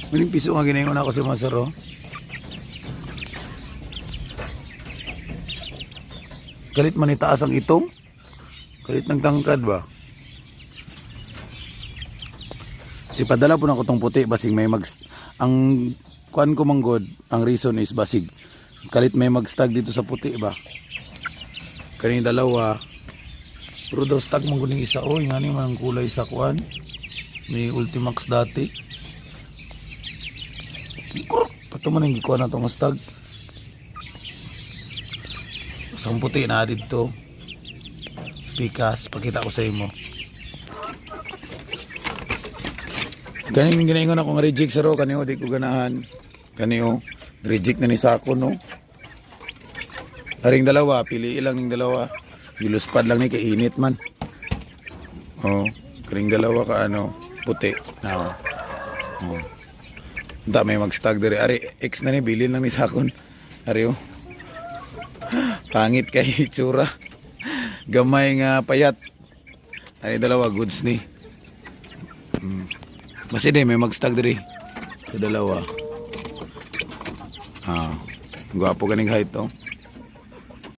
Maling piso nga ginayon ako si Master, oh. Kalit man itaas ang itong. Kalit ng tangkad ba? Si padala po na ko tong puti basig may ang kuan ko manggod, ang reason is basig kalit may magstag dito sa puti ba. Kaning dalawa pero daw stag manggod ng isa, oy ngani man ang kulay sa kuan. May Ultimax dati. Pato man ang gikuan na tong stag. Sang puti na dito. Pikas, pakita ko sa imo. Kaning ginaingon ako nga reject saro kaniyo di ko ganahan. Kaniyo reject na ni sako no. Aring dalawa, pili ilang ning dalawa. Giluspad lang ni kay init man. Oh, kaning dalawa ka ano, puti. Oh. Oh. Unta may magstag diri. Ari X na ni bilin lang ni sakon. Ari oh. Pangit kay itsura. Gamay nga payat. Ari dalawa goods ni. Basta may magstag diri sa dalawa. Gwapo ganing height to.